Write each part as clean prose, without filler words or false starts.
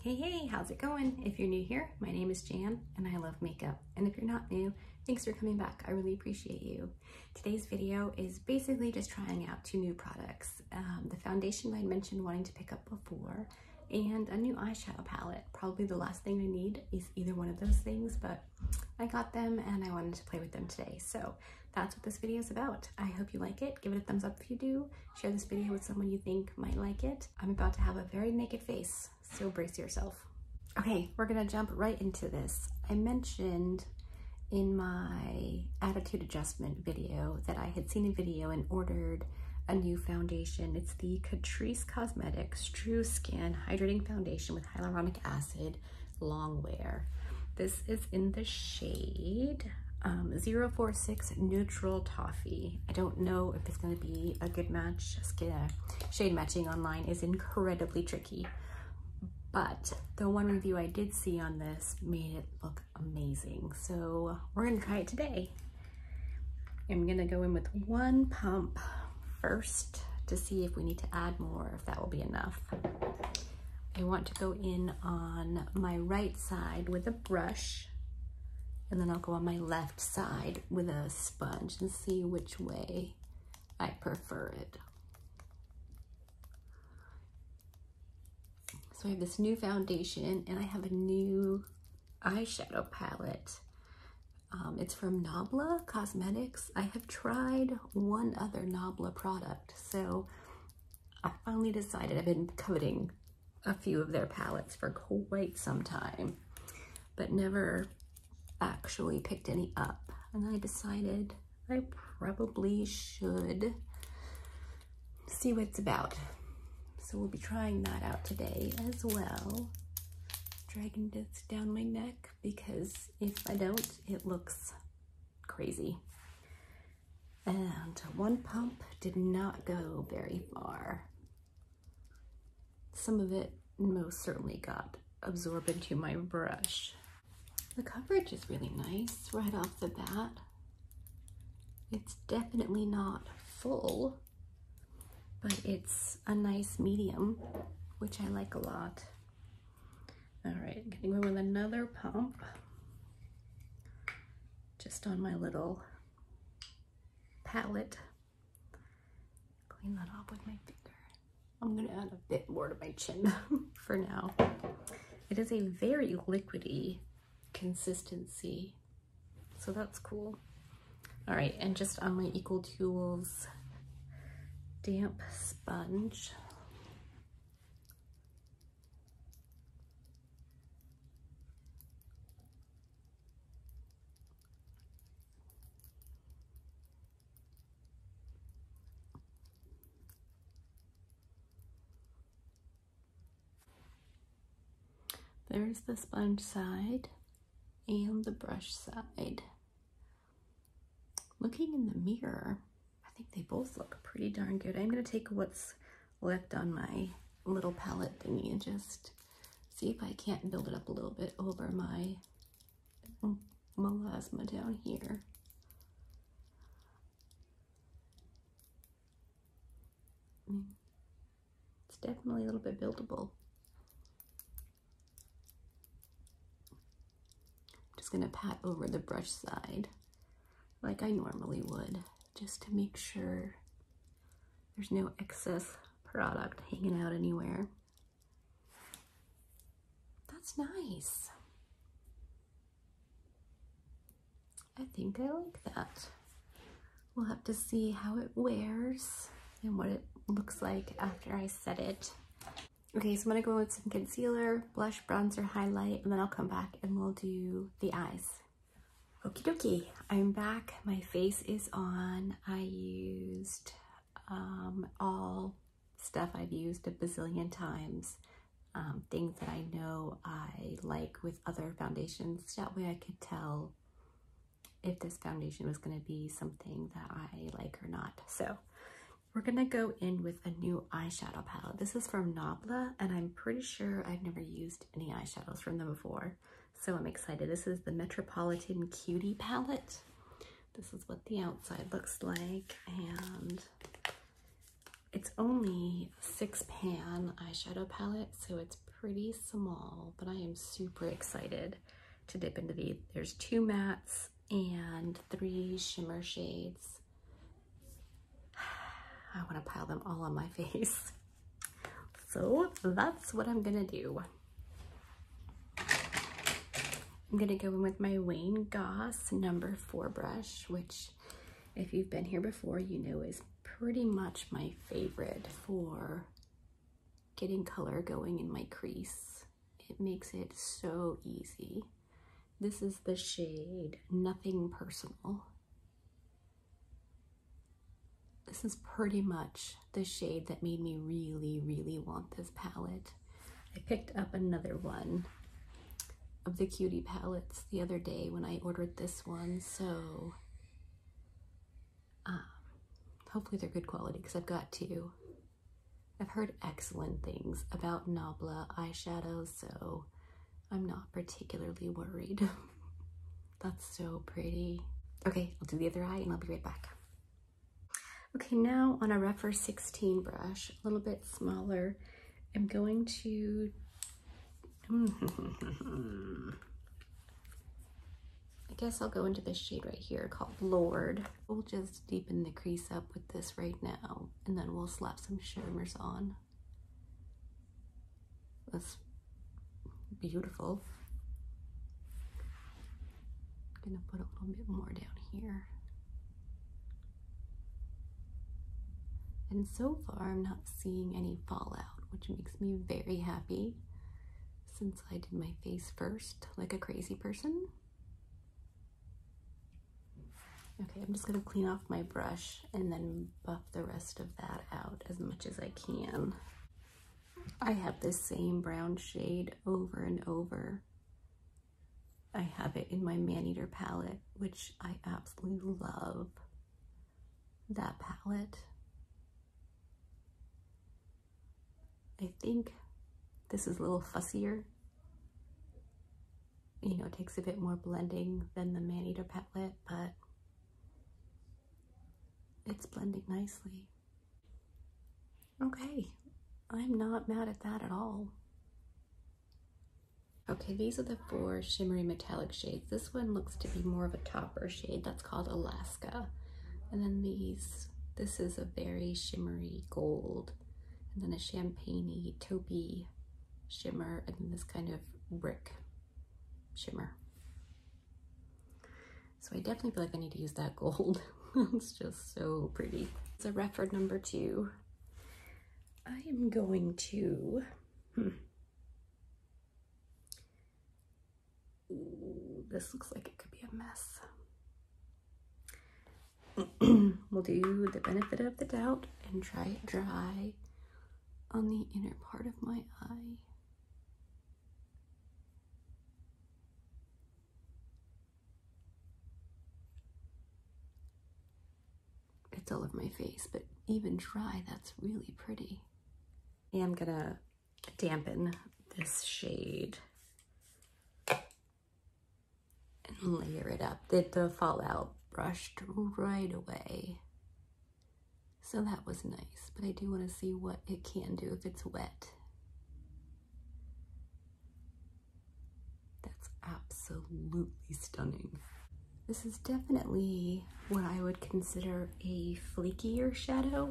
Hey, how's it going? If you're new here, my name is Jan and I love makeup. And if you're not new, thanks for coming back. I really appreciate you. Today's video is basically just trying out 2 new products. The foundation I mentioned wanting to pick up before, and a new eyeshadow palette. Probably the last thing I need is either one of those things, but I got them and I wanted to play with them today. So that's what this video is about. I hope you like it. Give it a thumbs up if you do. Share this video with someone you think might like it. I'm about to have a very naked face, so brace yourself. Okay, we're gonna jump right into this. I mentioned in my attitude adjustment video that I had seen a video and ordered a new foundation. It's the Catrice Cosmetics True Skin Hydrating Foundation with Hyaluronic Acid Long Wear. This is in the shade 046 Neutral Toffee. I don't know if it's going to be a good match. Shade matching online is incredibly tricky, but the one review I did see on this made it look amazing. So we're going to try it today. I'm going to go in with 1 pump first to see if we need to add more, if that will be enough. I want to go in on my right side with a brush, and then I'll go on my left side with a sponge and see which way I prefer it. So I have this new foundation and I have a new eyeshadow palette. It's from Nabla Cosmetics. I have tried one other Nabla product, so I finally decided. I've been coveting a few of their palettes for quite some time, but never actually picked any up. And I decided I probably should see what it's about. So we'll be trying that out today as well. Dragging this down my neck because if I don't, it looks crazy. And 1 pump did not go very far. Some of it most certainly got absorbed into my brush. The coverage is really nice right off the bat. It's definitely not full, but it's a nice medium, which I like a lot. All right, I'm gonna go with another pump just on my little palette. Clean that off with my finger. I'm gonna add a bit more to my chin for now. It is a very liquidy consistency, so that's cool. All right, and just on my Equal Tools damp sponge, there's the sponge side and the brush side. Looking in the mirror, I think they both look pretty darn good. I'm gonna take what's left on my little palette thingy and just see if I can't build it up a little bit over my melasma down here. It's definitely a little bit buildable. Just gonna pat over the brush side like I normally would, just to make sure there's no excess product hanging out anywhere. That's nice. I think I like that. We'll have to see how it wears and what it looks like after I set it. Okay, so I'm gonna go with some concealer, blush, bronzer, highlight, and then I'll come back and we'll do the eyes. Okie dokie, I'm back. My face is on. I used all stuff I've used a bazillion times. Things that I know I like with other foundations. That way I could tell if this foundation was gonna be something that I like or not. So we're gonna go in with a new eyeshadow palette. This is from Nabla, and I'm pretty sure I've never used any eyeshadows from them before, so I'm excited. This is the Metropolitan Cutie palette. This is what the outside looks like, and it's only a 6-pan eyeshadow palette, so it's pretty small, but I am super excited to dip into these. There's 2 mattes and 3 shimmer shades. I want to pile them all on my face. So that's what I'm gonna do. I'm gonna go in with my Wayne Goss number 4 brush, which if you've been here before, you know is pretty much my favorite for getting color going in my crease. It makes it so easy. This is the shade Nothing Personal. This is pretty much the shade that made me really, really want this palette. I picked up another one of the Cutie palettes the other day when I ordered this one, so hopefully they're good quality because I've got 2. I've heard excellent things about Nabla eyeshadows, so I'm not particularly worried. That's so pretty. Okay, I'll do the other eye and I'll be right back. Okay, now on a rougher 16 brush, a little bit smaller, I'm going to I guess I'll go into this shade right here called Lord. We'll just deepen the crease up with this right now, and then we'll slap some shimmers on. That's beautiful. I'm gonna put a little bit more down here. And so far, I'm not seeing any fallout, which makes me very happy since I did my face first like a crazy person. Okay, I'm just gonna clean off my brush and then buff the rest of that out as much as I can. I have this same brown shade over and over. I have it in my Maneater palette, which I absolutely love. That palette. I think this is a little fussier. You know, it takes a bit more blending than the Maneater palette, but it's blending nicely. Okay, I'm not mad at that at all. Okay, these are the 4 shimmery metallic shades. This one looks to be more of a topper shade. That's called Alaska. And then this is a very shimmery gold. And then a champagne-y, taupey shimmer, and then this kind of brick shimmer. So I definitely feel like I need to use that gold. It's just so pretty. It's a Redford number 2. I am going to, Ooh, this looks like it could be a mess. We'll do the benefit of the doubt and try it dry on the inner part of my eye. It's all over my face, but even dry, that's really pretty. And I'm gonna dampen this shade and layer it up. The fallout brushed right away, so that was nice, but I do want to see what it can do if it's wet. That's absolutely stunning. This is definitely what I would consider a flakier shadow.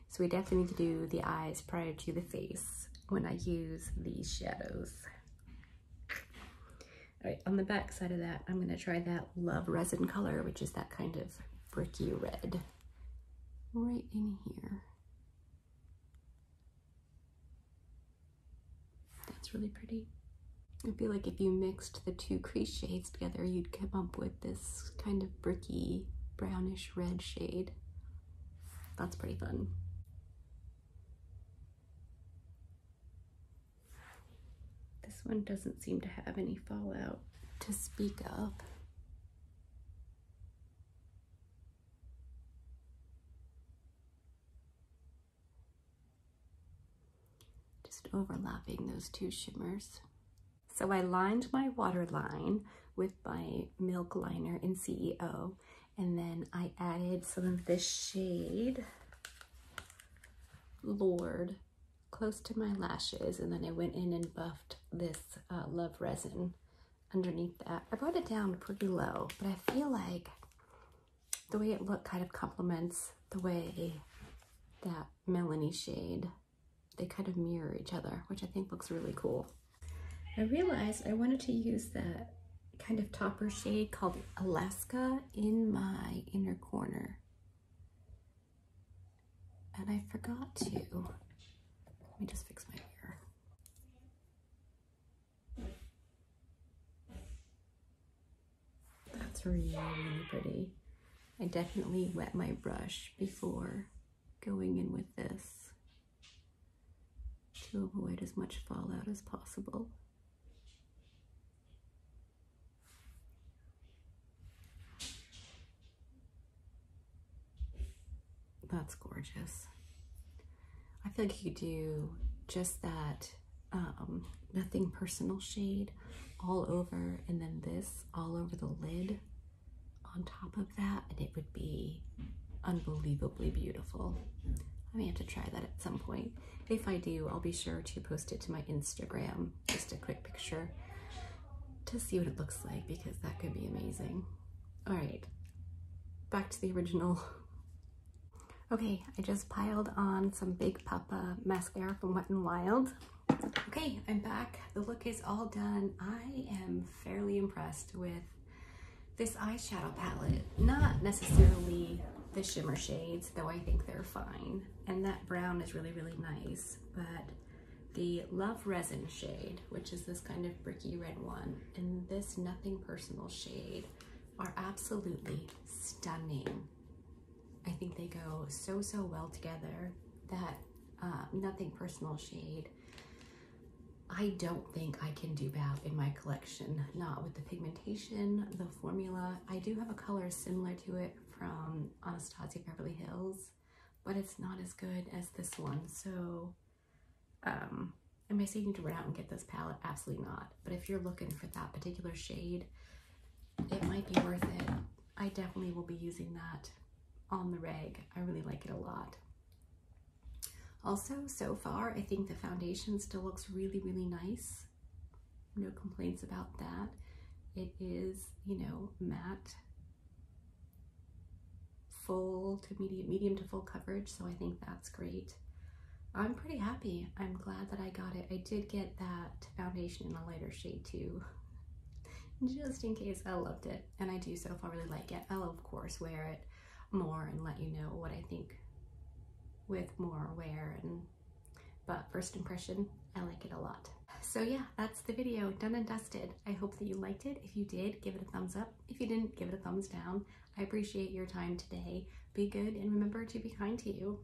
So we definitely need to do the eyes prior to the face when I use these shadows. All right, on the back side of that, I'm gonna try that Love Resin color, which is that kind of bricky red, right in here. That's really pretty. I feel like if you mixed the 2 crease shades together, you'd come up with this kind of bricky, brownish red shade. That's pretty fun. This one doesn't seem to have any fallout to speak of. Just overlapping those 2 shimmers. So I lined my waterline with my milk liner in CEO, and then I added some of this shade, Lord close to my lashes, and then I went in and buffed this Love Resin underneath that. I brought it down pretty low, but I feel like the way it looked kind of complements the way that Melanie shade. They kind of mirror each other, which I think looks really cool. I realized I wanted to use that kind of topper shade called Alaska in my inner corner. And I forgot to. Let me just fix my hair. That's really, really pretty. I definitely wet my brush before going in with this to avoid as much fallout as possible. That's gorgeous. I feel like you could do just that Nothing Personal shade all over, and then this all over the lid on top of that, and it would be unbelievably beautiful. I may have to try that at some point. If I do, I'll be sure to post it to my Instagram, just a quick picture to see what it looks like, because that could be amazing. All right, back to the original. Okay, I just piled on some Big Papa mascara from Wet n Wild. Okay, I'm back. The look is all done. I am fairly impressed with this eyeshadow palette. Not necessarily the shimmer shades, though I think they're fine. And that brown is really, really nice. But the Love Resin shade, which is this kind of bricky red one, and this Nothing Personal shade are absolutely stunning. I think they go so, so well together. That Nothing Personal shade, I don't think I can do bad in my collection. Not with the pigmentation, the formula. I do have a color similar to it from Anastasia Beverly Hills, but it's not as good as this one. So, am I saying to run out and get this palette? Absolutely not. But if you're looking for that particular shade, it might be worth it. I definitely will be using that on the reg. I really like it a lot. Also, so far, I think the foundation still looks really, really nice. No complaints about that. It is, you know, matte, full to medium to full coverage, so I think that's great. I'm pretty happy. I'm glad that I got it. I did get that foundation in a lighter shade too, just in case. I loved it, and I do so far really like it. I'll of course wear it more and let you know what I think with more wear, but first impression, I like it a lot. So yeah, that's the video, done and dusted. I hope that you liked it. If you did, give it a thumbs up. If you didn't, give it a thumbs down. I appreciate your time today. Be good and remember to be kind to you.